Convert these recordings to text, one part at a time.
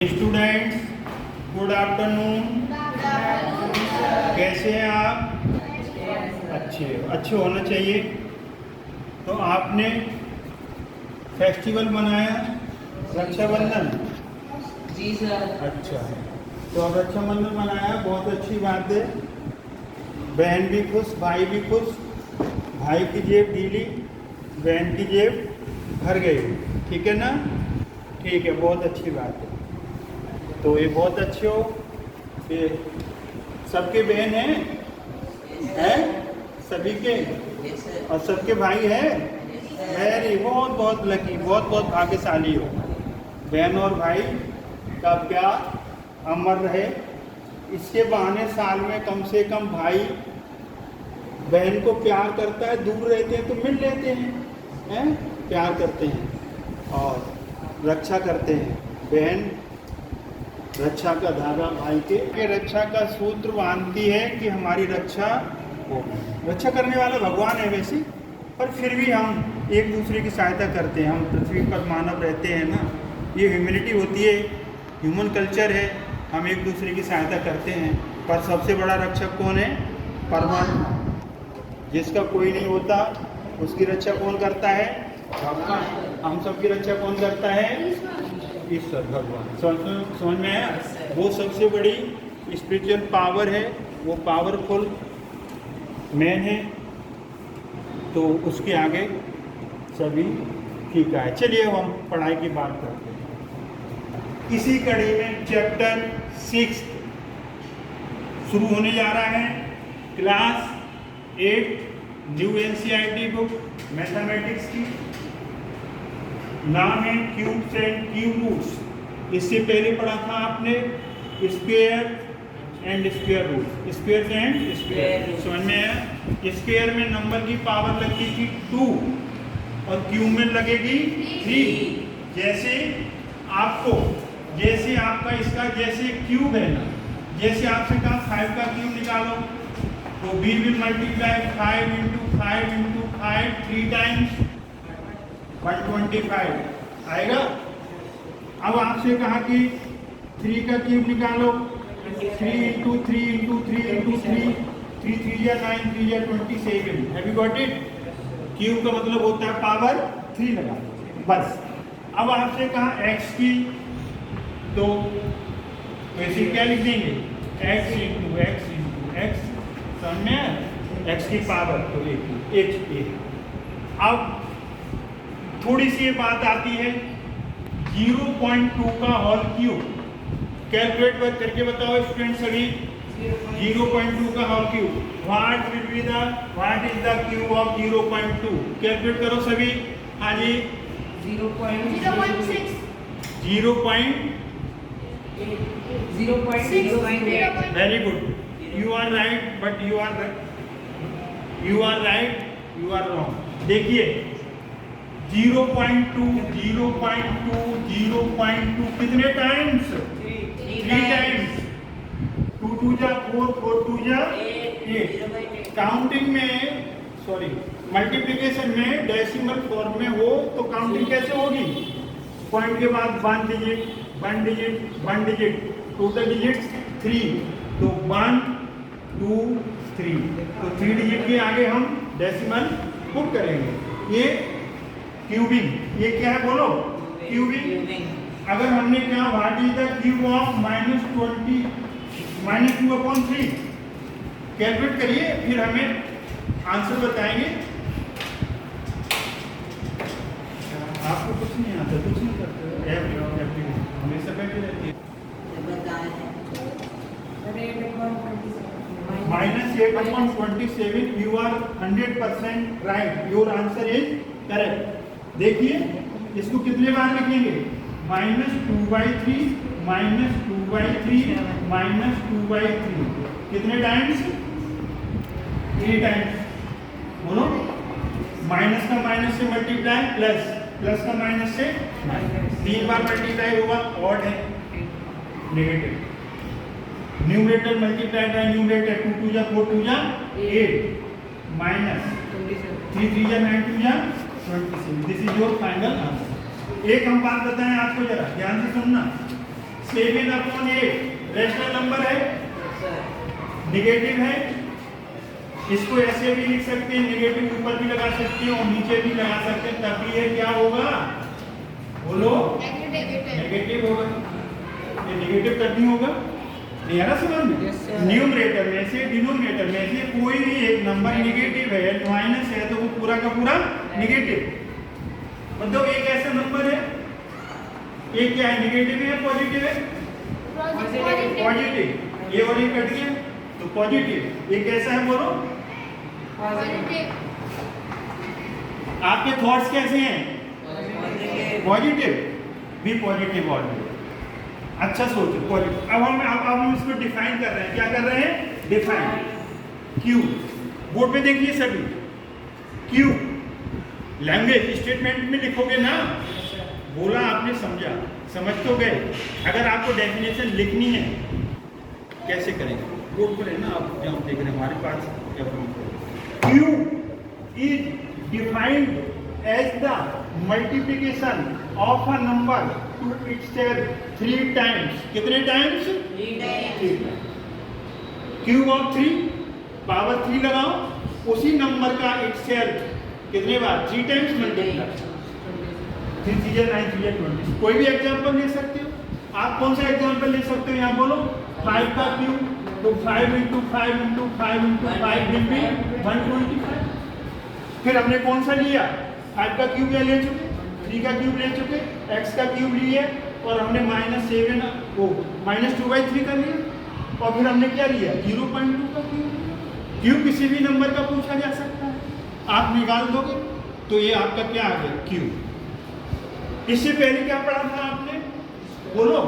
Students, good afternoon. कैसे हैं आप? अच्छे होना चाहिए। तो आपने फेस्टिवल मनाया रक्षाबंधन? जी सर। अच्छा, तो अब रक्षाबंधन मनाया, बहुत अच्छी बात है। बहन भी खुश, भाई भी खुश। भाई की जेब ढीली, बहन की जेब भर गई। ठीक है ना? ठीक है, बहुत अच्छी बात है। तो ये बहुत अच्छे हो। ये सबके बहन हैं सभी के, और सबके भाई हैं। वेरी बहुत बहुत लकी, बहुत बहुत भाग्यशाली हो। बहन और भाई का प्यार अमर रहे। इसके बहाने साल में कम से कम भाई बहन को प्यार करता है। दूर रहते हैं तो मिल लेते हैं, प्यार करते हैं और रक्षा करते हैं। बहन रक्षा का धागा भाई के रक्षा का सूत्र बांधती है कि हमारी रक्षा हो। रक्षा करने वाला भगवान है वैसे, पर फिर भी हम एक दूसरे की सहायता करते हैं। हम पृथ्वी पर मानव रहते हैं ना, ये ह्यूमैनिटी होती है, ह्यूमन कल्चर है। हम एक दूसरे की सहायता करते हैं। पर सबसे बड़ा रक्षक कौन है? परमात्मा। जिसका कोई नहीं होता उसकी रक्षा कौन करता है? भगवान। हम सबकी रक्षा कौन करता है? ईश्वर, भगवान। समझ में आया? वो सबसे बड़ी स्पिरिचुअल पावर है, वो पावरफुल मैन है। तो उसके आगे सभी फीका है। चलिए अब हम पढ़ाई की बात करते हैं। इसी कड़ी में चैप्टर 6 शुरू होने जा रहा है। Class 8 new NCERT book mathematics की। नाम है क्यूब्स एंड क्यूब रूट्स। इससे पहले पढ़ा था आपने square and square root. Square and square समझ में आया? स्क्वायर में नंबर की पावर लगती थी 2 और क्यूब में लगेगी 3। जैसे आपका इसका जैसे क्यूब है ना, जैसे आपसे कहा 5 का क्यूब निकालो, तो we will multiply 5 into 5 into 5 3 times 125 आएगा। अब आपसे कहा कि 3 का क्यूब निकालो, 3 इंटू 3 इंटू 3 इंटू 3 3 3 या 9 3 या 27। Have you got it? Cube का मतलब होता है पावर 3 लगा बस। अब आपसे कहा x की, तो वैसे क्या लिख देंगे? x into x into x. समझ में? x की पावर तो एक। अब थोड़ी सी ये बात आती है, 0.2 का होल क्यूब। कैलकुलेट करके बताओ स्टूडेंट सभी। 0.2 का whole cube what is the cube of 0.2? Calculate करो सभी। हाँ जी, 0.6। 0.6। Very good, you are right, but you are right, you are wrong. देखिए 0.2 कितने टाइम्स? 3 टाइम्स। 2 2 जा 4 4 2 जा 8। काउंटिंग में, सॉरी मल्टीप्लिकेशन में डेसिमल फॉर्म में हो तो काउंटिंग कैसे होगी? पॉइंट के बाद 1 डिजिट, टोटल डिजिट 3, तो 1 2 3, तो 3 डिजिट के आगे हम डेसिमल पुट करेंगे। ये क्यूबिंग। ये क्या है बोलो? क्यूबिंग। अगर हमने कहा what is the cube of -2/3? Calculate करिए, फिर हमें आंसर बताएंगे। आपको कुछ नहीं आता, कुछ नहीं करते, हमेशा बैठे रहती है। -8/27। You are 100% right, your answer is correct. देखिए इसको कितने बार लिखेंगे? -2/3 -2/3 कितने टाइम्स? 3 टाइम्स। बोलो, माइनस का माइनस से मल्टीप्लाई, प्लस का माइनस से 3 बार मल्टीप्लाई होगा, ऑड है, negative. Numerator multiply by numerator, 2 2 जा 4 2 जा 8 माइनस 3 3 जा 9 2 जा 27। This is your final answer. एक हम बात बताएं आपको, जरा ध्यान से सुनना। 7/8 रैशनल नंबर है, नेगेटिव है। इसको ऐसे भी लिख सकते हैं, नेगेटिव ऊपर भी लगा सकते हैं और नीचे भी लगा सकते हैं, तभी ये क्या होगा, बोलो, नेगेटिव होगा। ये नेगेटिव तभी होगा, नहीं आ रहा समझ में। न्यूमरेटर में से डिनोमिनेटर में से कोई भी एक नंबर नेगेटिव है, माइनस है, तो वो पूरा का पूरा नेगेटिव। मतलब एक ऐसा नंबर है, ये क्या है, नेगेटिव है पॉजिटिव है, पॉजिटिव। ये और ये कट गया तो पॉजिटिव। ये कैसा है बोलो, आपके थॉट्स कैसे हैं, पॉजिटिव, भी पॉजिटिव और अच्छा सोचो पॉजिटिव। अब हम इसको डिफाइन कर रहे हैं, क्या कर रहे हैं, डिफाइन। क्यू बोर्ड पे देखिए सभी, क्यू लैंग्वेज स्टेटमेंट में लिखोगे ना, बोला आपने, समझा, समझ तो गए। अगर आपको डेफिनेशन लिखनी है कैसे करेंगे, बोर्ड पर है ना, आप जहाँ देख रहे हैं हमारे पास Q is defined as the multiplication of a number to itself 3 times. कितने times? 3 times. Cube of 3 power 3 लगाओ, उसी नंबर का itself कितने बार, 3 times मल्टीप्लाई। 3 3 9 3 20। कोई भी एग्जाम्पल ले सकते हो आप। कौन सा एग्जाम्पल ले सकते हो, यहाँ बोलो, 5 का क्यूब, तो 5 × 5 × 5 × 5 विल बी 125। फिर हमने कौन सा लिया, 5 का क्यूब ले चुके, 3 का क्यूब ले चुके, x का क्यूब लिए, और हमने -7 को -2/3 कर लिया। और फिर हमने क्या लिया, 0.2 का क्यूब। क्यूब किसी भी नंबर का पूछा जा सकता है, आप निकाल दोगे तो ये आपका क्या आ गया, क्यूब। इससे पहले क्या पढ़ा था आपने, बोलो,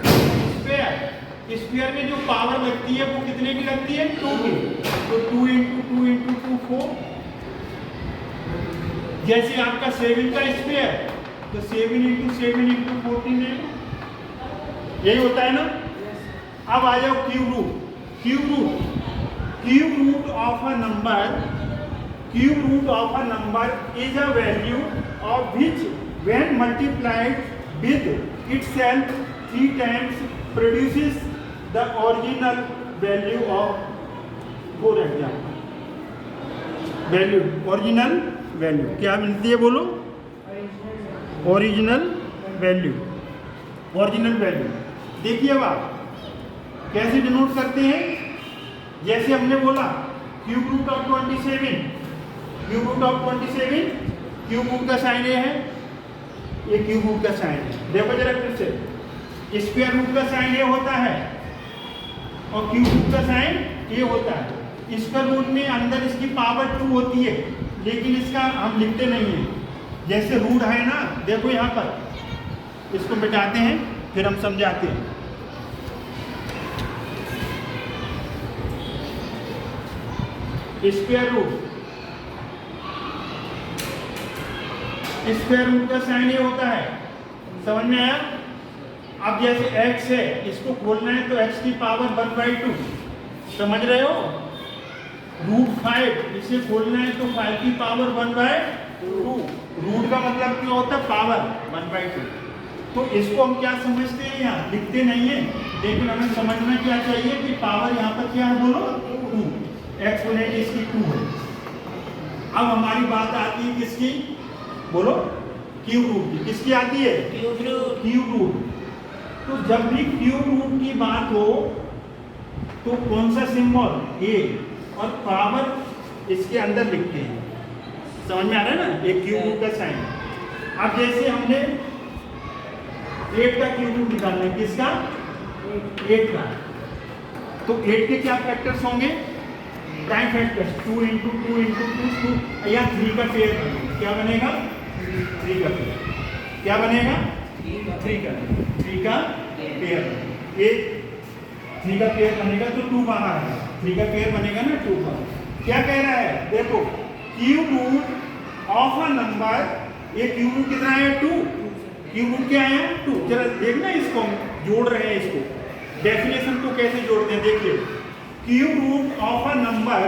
स्क्वायर। स्क्वायर में जो पावर लगती है वो कितने की लगती है, 2 की। तो 2 × 2 × 2 4। जैसे आपका 7 का स्क्वायर, तो 7 × 7 × 14 है, यही होता है ना। अब आ जाओ cube root. Cube root of a number, cube root of a number is a value of which when multiplied with itself 3 times produces the original value of, for example, value, original value क्या मिलती है बोलो, original value. Original value देखिए अब आप कैसे denote करते हैं, जैसे हमने बोला cube root of 27, cube root of 27, cube root का साइन ये है, ये क्यूब रूट का साइन है। देखो जरा फिर से, स्क्वायर रूट का साइन ये होता है और क्यूब रूट का साइन ये होता है। स्क्वायर रूट में अंदर इसकी पावर 2 होती है, लेकिन इसका हम लिखते नहीं है। जैसे रूट है ना, देखो यहाँ पर, इसको मिटाते हैं फिर हम समझाते हैं। स्क्वायर रूट, स्क्वायर रूट का साइन ये होता है, समझ में आया। अब जैसे x है, इसको खोलना है तो x की पावर 1/2, समझ रहे हो। √5 इसे खोलना है तो 5 की पावर 1/2। रूट का मतलब क्या होता है, पावर 1/2। तो इसको हम क्या समझते हैं, यहाँ लिखते नहीं है, लेकिन हमें समझना क्या चाहिए कि पावर यहाँ पर क्या है, बोलो 2, एक्सपोनेंट इसकी 2 है। अब हमारी बात आती है किसकी, बोलो, क्यूब रूट की। किसकी आती है, क्यूब रूट। तो जब भी क्यूब रूट की बात हो तो कौन सा सिंबल, ए, और पावर इसके अंदर लिखते हैं, समझ में आ रहा है ना, एक क्यूब रूट का साइन। अब जैसे हमने 8 का क्यूब रूट निकालना है, किसका, 8 का, तो 8 के क्या फैक्टर्स होंगे, प्राइम फैक्टर्स, 2 × 2 × 2 2, या 3 का पेयर बनेगा। क्या बनेगा, 3 का पेयर। क्या बनेगा, 3 का पेयर। एक 3 का पेयर बनेगा तो 2 बाहर है, 3 का पेयर बनेगा ना, 2 बाहर। क्या कह रहा है, देखो, cube root of a number, ये क्यूब रूट कितना है, 2। क्यूब रूट क्या है, 2। जरा देखना, इसको जोड़ रहे हैं, इसको डेफिनेशन को कैसे जोड़ते हैं, देखिए। Cube root of a number,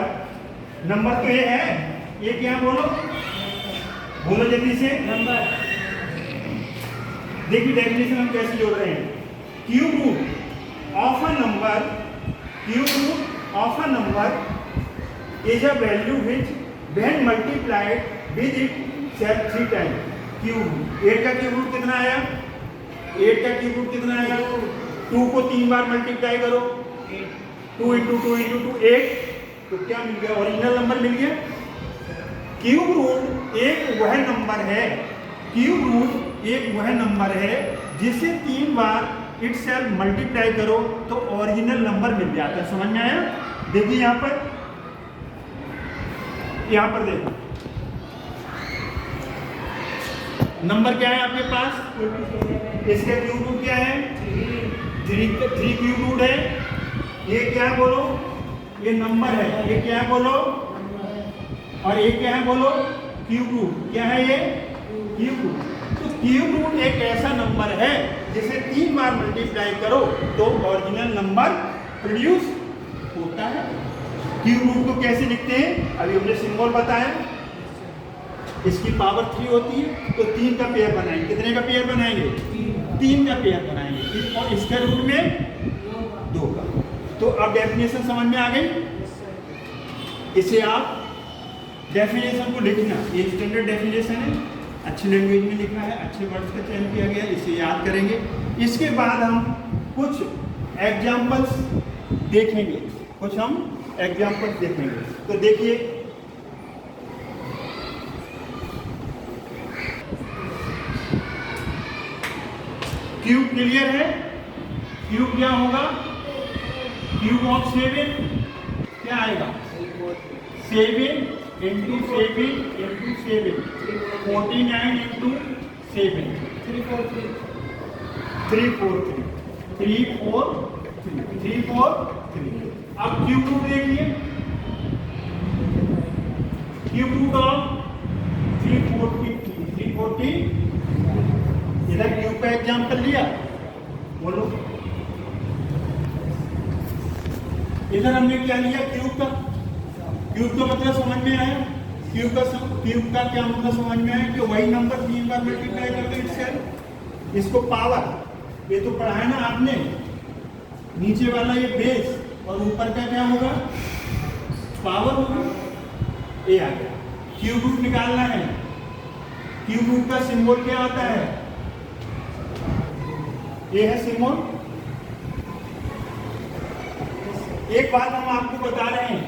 number तो ये है, ये क्या, बोलो जल्दी से, नंबर। देखिए डेफिनेशन हम कैसे जोड़ रहे हैं। Cube root of a number is a value which when multiplied with itself 3 times. Cube 8 का क्यूब रूट कितना आया? 8 का क्यूब रूट कितना आया? 2 को 3 बार मल्टीप्लाई करो, 2 इंटू 2 इंटू 2 8, तो क्या मिल गया? ओरिजिनल नंबर मिल गया। क्यूब रूट एक वह नंबर है जिसे 3 बार इटसेल्फ मल्टीप्लाई करो तो ओरिजिनल नंबर मिल जाता है। समझ में आया? देखिए यहाँ पर देखो नंबर क्या है आपके पास? इसका क्यूब रूट क्या है? 3 क्यूब रूट है। ये क्या है बोलो? ये नंबर है। ये क्या है बोलो? और ये क्या है बोलो? Cube root. क्या है ये? Cube root. तो क्यूब रूट एक ऐसा नंबर है जिसे 3 बार मल्टीप्लाई करो तो ओरिजिनल नंबर प्रोड्यूस होता है। क्यूब रूट को कैसे लिखते हैं? अभी हमने सिंबल बताया। इसकी पावर 3 होती है तो 3 का पेयर बनाएंगे। कितने का पेयर बनाएंगे? 3 का पेयर बनाएंगे। और इसके रूट में 2 का। तो अब डेफिनेशन समझ में आ गई। इसे आप डेफिनेशन को लिखना, ये स्टैंडर्ड डेफिनेशन है, अच्छी लैंग्वेज में लिखा है, अच्छे वर्ड्स का चयन किया गया है, इसे याद करेंगे। इसके बाद हम कुछ एग्जाम्पल्स देखेंगे। तो देखिए क्यूब क्लियर है? क्यूब क्या होगा? क्यूब ऑफ 7 क्या आएगा? 7 इंटू 7 इंटू 7 49 इंटू 7 343 अब क्यूब रूट देखिए। क्यूब रूट ऑफ 340 इधर क्यूब का एग्जाम्पल लिया, बोलो। इधर हमने क्या लिया? क्यूब का मतलब समझ में आया? क्यूब का क्या मतलब समझ में आया? कि वही नंबर 3 बार मल्टीप्लाई कर दो इटसेल्फ। इसको पावर, ये तो पढ़ा है ना आपने, नीचे वाला ये बेस और ऊपर का क्या होगा? पावर होगा। ये आ गया। क्यूब रूट निकालना है। क्यूब रूट का सिंबल क्या आता है? ये है सिंबल। एक बात हम आपको बता रहे हैं,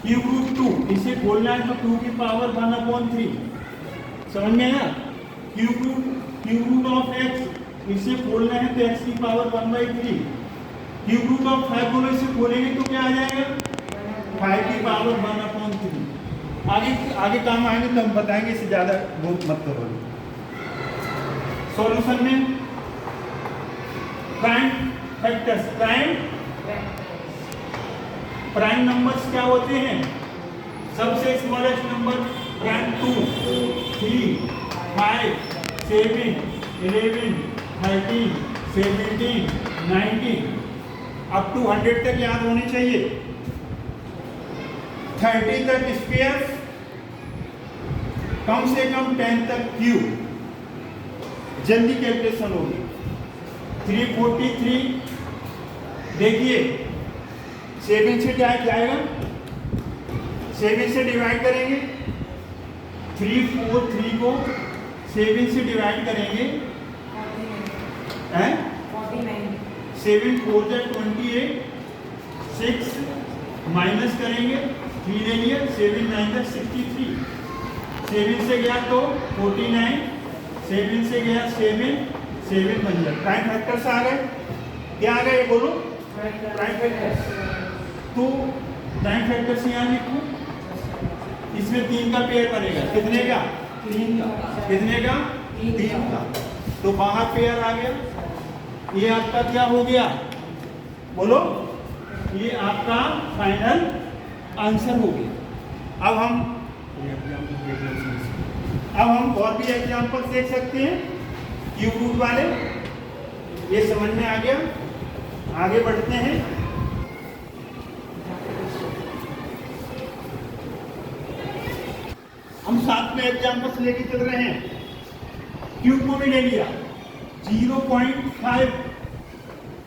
क्यूब रूट 2 इसे बोलना है तो 2 की पावर 1/3। समझ में आया? क्यूब रूट ऑफ x इसे बोलना है तो x की पावर 1/3। क्यूब रूट ऑफ 5 बोलो, इसे बोलेंगे तो क्या आ जाएगा? 5 की पावर 1/3। आगे काम आएंगे तो हम बताएंगे, इससे ज्यादा बहुत मत करो। सॉल्यूशन में प्राइम फैक्टर्स, प्राइम नंबर्स क्या होते हैं? सबसे smallest number prime 2, 3, 5, 7, 11, 13, 17, 19 up to 100 तक याद होनी चाहिए। 30 तक स्क्वायर, कम से कम 10 तक क्यूब। जल्दी कैलकुलेशन होगी। 343 देखिए 7 से क्या जाएगा? 7 से डिवाइड करेंगे। 343 को 7 से डिवाइड करेंगे, 7 4 जा 28, 6 माइनस करेंगे, 3 ले लिया, 7 9 जा 63, 7 से गया तो 49, 7 से गया 7 बन गया। प्राइम फैक्टर्स आ गए। क्या आ गए बोलो? Prime factors. तो प्राइम फैक्टर्स यहाँ लिखो। इसमें 3 का पेयर बनेगा। कितने का? 3 का। कितने का? 3 का। तो बाहर पेयर आ गया। ये आपका क्या हो गया बोलो? ये आपका फाइनल आंसर हो गया। अब हम और भी एग्जांपल देख सकते हैं क्यूब रूट वाले। ये समझ में आ गया। आगे बढ़ते हैं। हम साथ में एग्जांपल्स लेके चल रहे हैं। क्यूब को भी ले लिया। 0.5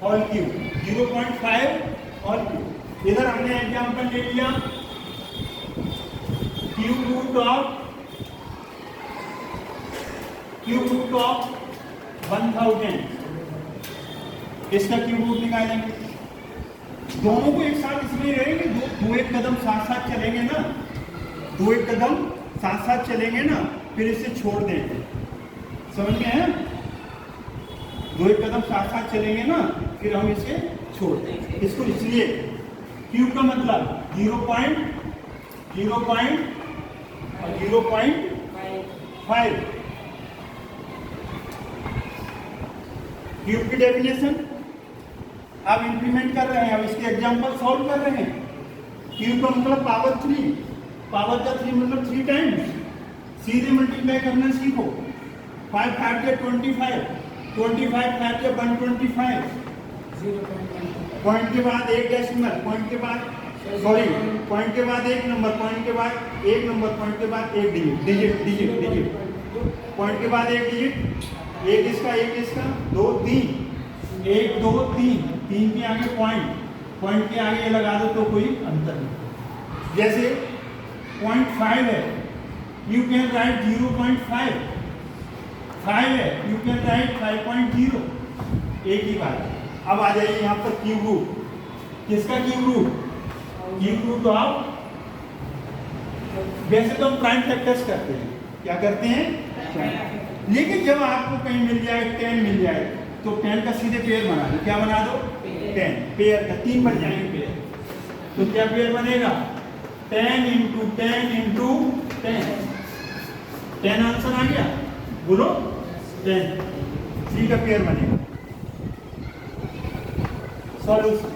होल क्यूब, 0.5 होल क्यूब। इधर हमने एग्जाम्पल ले लिया क्यूब रूट ऑफ 1000, इसका क्यूब रूट निकालेंगे। दोनों को एक साथ इसलिए रहेंगे, दो एक कदम साथ साथ चलेंगे ना, दो एक कदम साथ साथ चलेंगे ना, फिर इसे छोड़ देंगे। समझ में है? दो एक कदम साथ साथ चलेंगे ना, फिर हम इसे छोड़ देंगे। इसको इसलिए क्यूब का मतलब 0.05 क्यूब की डेफिनेशन आप इंप्लीमेंट कर रहे हैं, अब इसके एग्जांपल सॉल्व कर रहे हैं। क्यूब का मतलब पावर 3, पावर का 3 मतलब 3 टाइम्स। सीधे मल्टीप्लाई करना सीखो। 5 5 के 25, 25 5 के 125, पॉइंट के बाद एक डेसिमल, पॉइंट के बाद पॉइंट के बाद एक नंबर, पॉइंट के बाद एक नंबर, पॉइंट के बाद एक डिजिट, पॉइंट के बाद एक डिजिट, एक इसका 2 3, 1 2 3, 3 के आगे पॉइंट, पॉइंट के आगे ये लगा दो तो कोई अंतर नहीं। जैसे 0.5 है, यू कैन राइट 0.5, 5 है, यू कैन राइट 5.0, एक ही बात है। अब आ जाइए यहाँ पर क्यूब रूट। किसका cube root? Cube root of, वैसे तो हम प्राइम फैक्टर्स करते हैं, क्या करते हैं? लेकिन जब आपको कहीं मिल जाए 10 मिल जाए तो 10 का सीधे पेयर बना दो। क्या बना दो? 10 पेयर का, 3 बन जाएंगे पेयर। तो क्या पेयर बनेगा? 10 इंटू 10 इंटू 10, 10 आंसर आ गया, बोलो 10, 3 का पेयर बनेगा। सॉल्यूशन।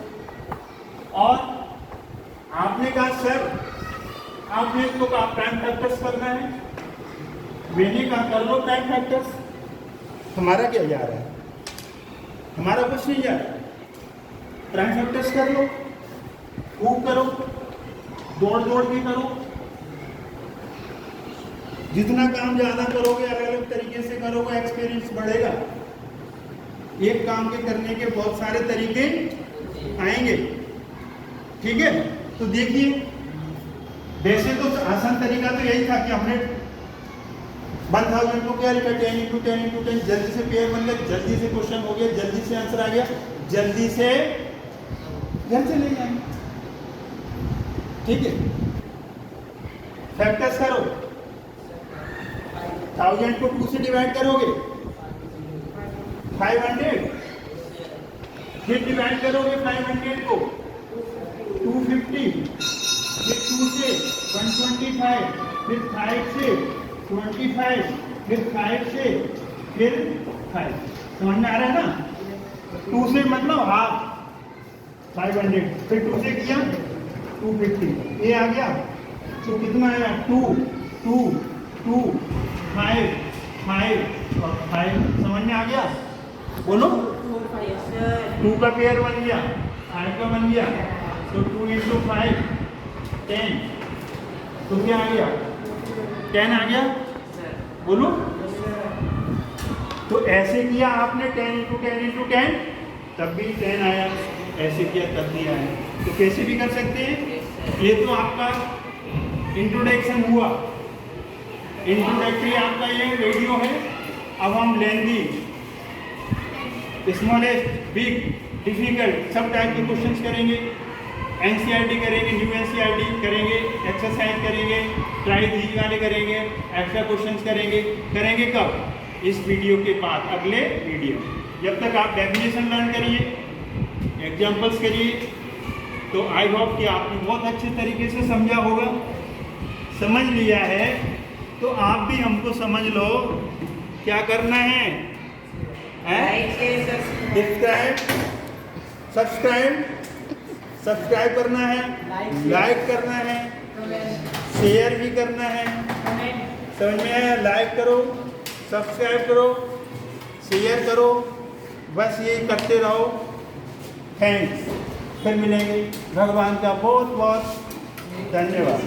और आपने कहा सर आपने तो कहा प्राइम फैक्टर्स करना है, मैंने कहा कर लो प्राइम फैक्टर्स। हमारा क्या जा रहा है? हमारा कुछ नहीं जा रहा। प्राइम फैक्टर्स कर लो, खूब करो, दौड़ के करो। जितना काम ज्यादा करोगे, अलग अलग तरीके से करोगे, एक्सपीरियंस बढ़ेगा। एक काम के करने के बहुत सारे तरीके आएंगे, ठीक है? तो देखिए, वैसे तो आसान तरीका तो यही था कि हमने 1000 को क्या लिखा, 10 इंटू 10 इंटू 10, जल्दी से पेयर बन गया, जल्दी से क्वेश्चन हो गया, जल्दी से आंसर आ गया, जल्दी से घर चले जाएंगे। ठीक है, फैक्टर्स करो। 1000 को 2 से डिवाइड करोगे 500, फिर डिवाइड करोगे 500 को 250, फिर 2 से 125, फिर 5 से 25, फिर 5 से फिर 5। समझ में आ रहा है ना? 2 से मतलब हाफ 500, फिर 2 से किया 250, ये आ गया तो कितना आया 2 2 2 5 5 और 5। समझ में आ गया? बोलो 2 का पेयर बन गया, 5 का बन गया, तो 2 इंटू 5 10, तो क्या आ गया 10 आ गया। बोलो, तो ऐसे किया आपने 10 इंटू 10 इंटू 10, तब भी 10 आया, ऐसे किया तब भी आया। तो कैसे भी कर सकते हैं। ये तो आपका इंट्रोडक्शन हुआ, इंट्रोडक्टरी आपका ये वीडियो है। अब हम लेंदी, स्मॉलेस्ट, बिग, डिफिकल्ट सब टाइप के क्वेश्चंस करेंगे। एनसीईआरटी करेंगे, न्यू एनसीईआरटी करेंगे, एक्सरसाइज करेंगे, ट्राई थ्री वाले करेंगे, एक्स्ट्रा क्वेश्चंस करेंगे। करेंगे कब? इस वीडियो के बाद, अगले वीडियो। जब तक आप डेफिनेशन लर्न करिए, एग्जाम्पल्स करिए। तो आई होप कि आपने बहुत अच्छे तरीके से समझा होगा। समझ लिया है तो आप भी हमको समझ लो क्या करना है। सब्सक्राइब करना है, लाइक करना है, शेयर भी करना है। समझ में आया? लाइक करो, सब्सक्राइब करो, शेयर करो, बस यही करते रहो। थैंक्स। फिर मिलेंगे। भगवान का बहुत बहुत धन्यवाद।